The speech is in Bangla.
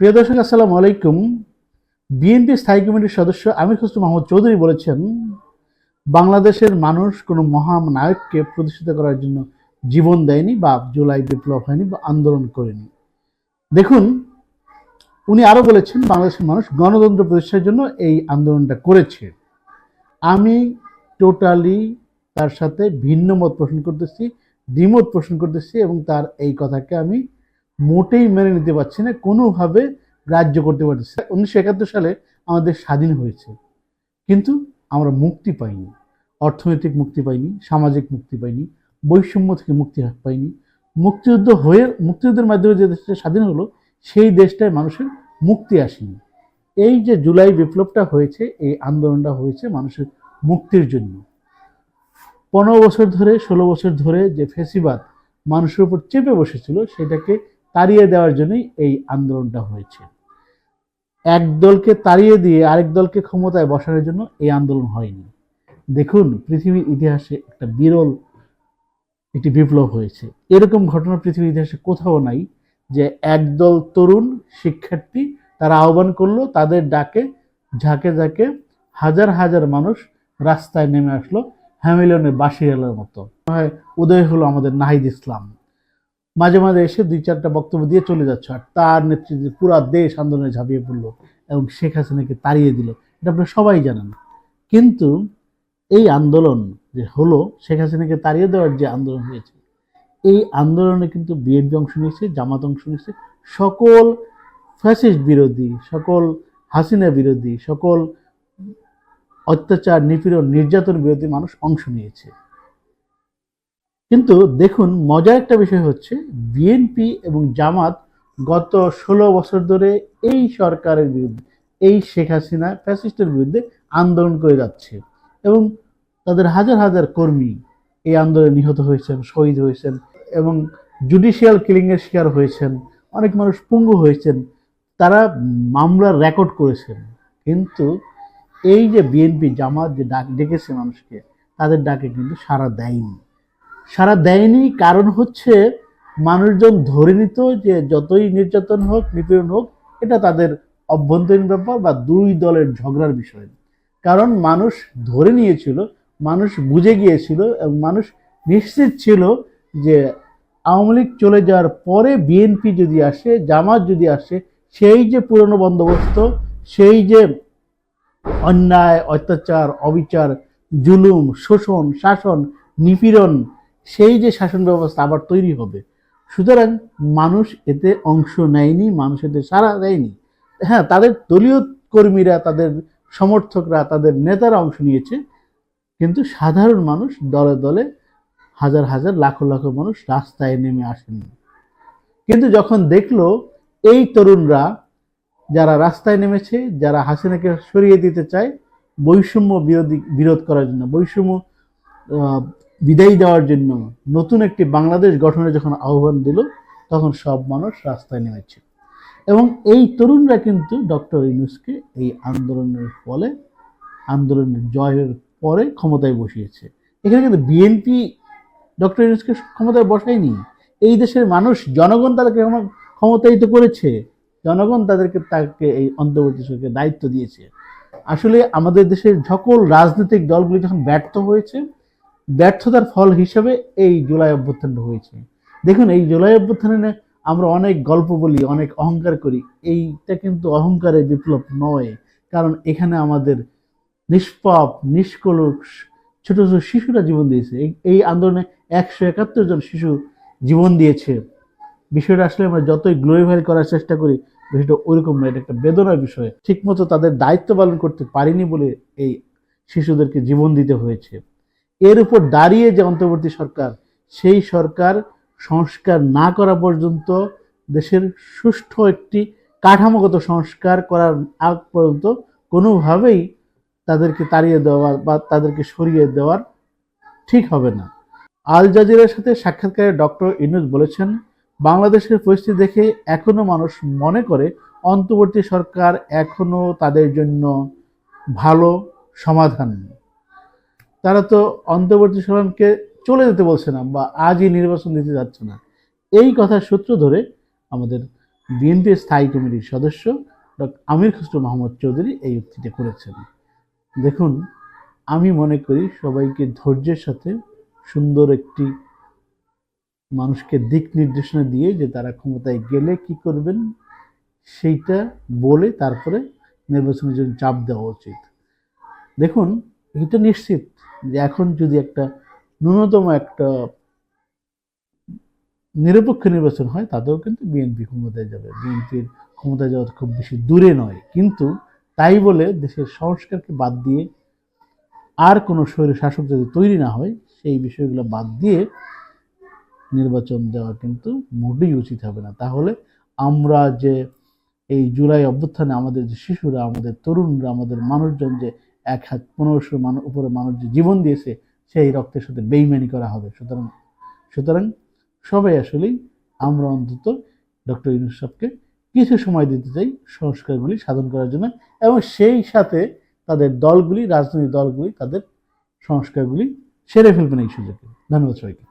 প্রিয় দর্শক, আসসালামু আলাইকুম। বিএনপি স্থায়ী কমিটির সদস্য আমির খসরু মাহমুদ চৌধুরী বলেছেন, বাংলাদেশের মানুষ কোনো মহানায়ককে প্রতিষ্ঠিত করার জন্য জীবন দেয়নি বা জুলাই বিপ্লব হয়নি বা আন্দোলন করেনি। দেখুন, উনি আরো বলেছেন, বাংলাদেশের মানুষ গণতন্ত্র প্রতিষ্ঠার জন্য এই আন্দোলনটা করেছে। আমি টোটালি তার সাথে ভিন্ন মত পোষণ করতেছি, দ্বিমত পোষণ করতেছি, এবং তার এই কথাকে আমি মোটেই মেনে নিতে পারছি না, কোনোভাবে গ্রাহ্য করতে পারতেছি না। 1971 সালে আমাদের স্বাধীন হয়েছে, কিন্তু আমরা মুক্তি পাইনি। অর্থনৈতিক মুক্তি পাইনি, সামাজিক মুক্তি পাইনি, বৈষম্য থেকে মুক্তি পাইনি। মুক্তিযুদ্ধের মাধ্যমে যে দেশটা স্বাধীন হলো, সেই দেশটায় মানুষের মুক্তি আসেনি। এই যে জুলাই বিপ্লবটা হয়েছে, এই আন্দোলনটা হয়েছে মানুষের মুক্তির জন্য। 15 বছর ধরে, 16 বছর ধরে যে ফ্যাসিবাদ মানুষের উপর চেপে বসেছিল, সেটাকে তাড়িয়ে দেওয়ার জন্যই এই আন্দোলনটা হয়েছে। এক দলকে তাড়িয়ে দিয়ে আরেক দলকে ক্ষমতায় বসানোর জন্য এই আন্দোলন হয়নি। দেখুন, পৃথিবীর ইতিহাসে একটা বিরল একটি বিপ্লব হয়েছে। এরকম ঘটনা পৃথিবীর ইতিহাসে কোথাও নাই যে একদল তরুণ শিক্ষার্থী তারা আহ্বান করলো, তাদের ডাকে ঝাঁকে ঝাঁকে হাজার হাজার মানুষ রাস্তায় নেমে আসলো, হ্যামিলনের বাঁশিয়ালার মতো। উদয় হলো আমাদের নাহিদ ইসলাম, মাঝে মাঝে এসে 2-4টা বক্তব্য দিয়ে চলে যাচ্ছে, আর তার নেতৃত্বে পুরো দেশ আন্দোলনে ঝাঁপিয়ে পড়লো এবং শেখ হাসিনাকে তাড়িয়ে দিল। এটা আপনারা সবাই জানেন। কিন্তু এই আন্দোলন যে হলো, শেখ হাসিনাকে তাড়িয়ে দেওয়ার যে আন্দোলন হয়েছে, এই আন্দোলনে কিন্তু বিএনপি অংশ নিয়েছে, জামাত অংশ নিয়েছে, সকল ফ্যাসিস্ট বিরোধী, সকল হাসিনা বিরোধী, সকল অত্যাচার, নিপীড়ন, নির্যাতন বিরোধী মানুষ অংশ নিয়েছে। কিন্তু দেখুন, মজার একটা বিষয় হচ্ছে, বিএনপি এবং জামাত গত 16 বছর ধরে এই সরকারের বিরুদ্ধে, এই শেখ হাসিনা ফ্যাসিস্টের বিরুদ্ধে আন্দোলন করে যাচ্ছে, এবং তাদের হাজার হাজার কর্মী এই আন্দোলনে নিহত হয়েছেন, শহীদ হয়েছেন, এবং জুডিশিয়াল কিলিংয়ের শিকার হয়েছেন। অনেক মানুষ পঙ্গু হয়েছেন, তারা মামলার রেকর্ড করেছেন। কিন্তু এই যে বিএনপি জামাত যে ডাক ডেকেছে মানুষকে, তাদের ডাকে কিন্তু সাড়া দেয়নি। কারণ হচ্ছে, মানুষজন ধরে নিত যে যতই নির্যাতন হোক, নিপীড়ন হোক, এটা তাদের অভ্যন্তরীণ ব্যাপার বা দুই দলের ঝগড়ার বিষয়। কারণ মানুষ ধরে নিয়েছিল, মানুষ বুঝে গিয়েছিল, এবং মানুষ নিশ্চিত ছিল যে আওয়ামী লীগ চলে যাওয়ার পরে বিএনপি যদি আসে, জামাত যদি আসে, সেই যে পুরনো বন্দোবস্ত, সেই যে অন্যায়, অত্যাচার, অবিচার, জুলুম, শোষণ, শাসন, নিপীড়ন, সেই যে শাসন ব্যবস্থা আবার তৈরি হবে। সুতরাং মানুষ এতে অংশ নেয়নি, মানুষ এতে সাড়া দেয়নি। হ্যাঁ, তাদের দলীয় কর্মীরা, তাদের সমর্থকরা, তাদের নেতারা অংশ নিয়েছে, কিন্তু সাধারণ মানুষ দলে দলে হাজার হাজার লাখো লাখো মানুষ রাস্তায় নেমে আসেনি। কিন্তু যখন দেখলো এই তরুণরা, যারা রাস্তায় নেমেছে, যারা হাসিনাকে সরিয়ে দিতে চায়, বৈষম্য বিরোধ করার জন্য, বৈষম্য বিদায় দেওয়ার জন্য, নতুন একটি বাংলাদেশ গঠনের যখন আহ্বান দিল, তখন সব মানুষ রাস্তায় নেমেছে। এবং এই তরুণরা কিন্তু ডক্টর ইউনূসকে এই আন্দোলনের ফলে, আন্দোলনের জয়ের পরে ক্ষমতায় বসিয়েছে। এখানে কিন্তু বিএনপি ডক্টর ইউনূসকে ক্ষমতায় বসায়নি, এই দেশের মানুষ, জনগণ তাদেরকে ক্ষমতায়িত করেছে। জনগণ তাকে এই অন্তর্বর্তী সরকারের দায়িত্ব দিয়েছে। আসলে আমাদের দেশের সকল রাজনৈতিক দলগুলি যখন ব্যর্থ হয়েছে, ব্যর্থতার ফল হিসেবে এই জুলাই অভ্যুত্থানটা হয়েছে। দেখুন, এই জুলাই অভ্যুত্থানে আমরা অনেক গল্প বলি, অনেক অহংকার করি, এইটা কিন্তু অহংকারের বিপ্লব নয়। কারণ এখানে আমাদের নিষ্পাপ, নিষ্কলুষ ছোট ছোট শিশুরা জীবন দিয়েছে। এই আন্দোলনে 171 জন শিশু জীবন দিয়েছে। বিষয়টা আসলে আমরা যতই গ্লোরিফাই করার চেষ্টা করি, বিষয়টা ওইরকম নয়। এটা একটা বেদনার বিষয়। ঠিকমতো তাদের দায়িত্ব পালন করতে পারিনি বলে এই শিশুদেরকে জীবন দিতে হয়েছে। এর উপর দাঁড়িয়ে যে অন্তর্বর্তী সরকার, সেই সরকার সংস্কার না করা পর্যন্ত, দেশের সুষ্ঠু একটি কাঠামোগত সংস্কার করার আগ পর্যন্ত কোনোভাবেই তাদেরকে তাড়িয়ে দেওয়া বা তাদেরকে সরিয়ে দেওয়ার ঠিক হবে না। আল জাজিরার সাথে সাক্ষাৎকারে ডক্টর ইউনূস বলেছেন, বাংলাদেশের পরিস্থিতি দেখে এখনো মানুষ মনে করে অন্তর্বর্তী সরকার এখনো তাদের জন্য ভালো সমাধান। তারা তো অন্তর্বর্তী সরকারকে চলে যেতে বলছে না, বা আজই নির্বাচন দিতে যাচ্ছে না। এই কথার সূত্র ধরে আমাদের বিএনপি স্থায়ী কমিটির সদস্য ডক্টর আমির খসরু মাহমুদ চৌধুরী এই উক্তিটা করেছেন। দেখুন, আমি মনে করি সবাইকে ধৈর্যের সাথে সুন্দর একটি মানুষকে দিক নির্দেশনা দিয়ে যে তারা ক্ষমতায় গেলে কি করবেন সেইটা বলে তারপরে নির্বাচনের জন্য চাপ দেওয়া উচিত। দেখুন, এটা নিশ্চিত যে এখন যদি একটা ন্যূনতম একটা নিরপেক্ষ নির্বাচন হয় তাতেও কিন্তু বিএনপি ক্ষমতায় যাবে। বিএনপির ক্ষমতায় যাওয়া খুব বেশি দূরে নয়, কিন্তু তাই বলে দেশের সংস্কারকে বাদ দিয়ে আর কোনো স্বৈর শাসক যদি তৈরি না হয় সেই বিষয়গুলো বাদ দিয়ে নির্বাচন দেওয়া কিন্তু মোটেই উচিত হবে না। তাহলে আমরা যে এই জুলাই অভ্যুত্থানে আমাদের যে শিশুরা, আমাদের তরুণরা, আমাদের মানুষজন যে 1,1500 উপরে মানুষ যে জীবন দিয়েছে সেই রক্তের সাথে বেইমানি করা হবে। সুতরাং সুতরাং সবাই আসলেই আমরা অন্তত ডক্টর ইউনূস সাহেবকে কিছু সময় দিতে চাই সংস্কারগুলি সাধন করার জন্য, এবং সেই সাথে তাদের দলগুলি, রাজনৈতিক দলগুলি তাদের সংস্কারগুলি সেরে ফেলবেন এই সুযোগে। ধন্যবাদ সবাইকে।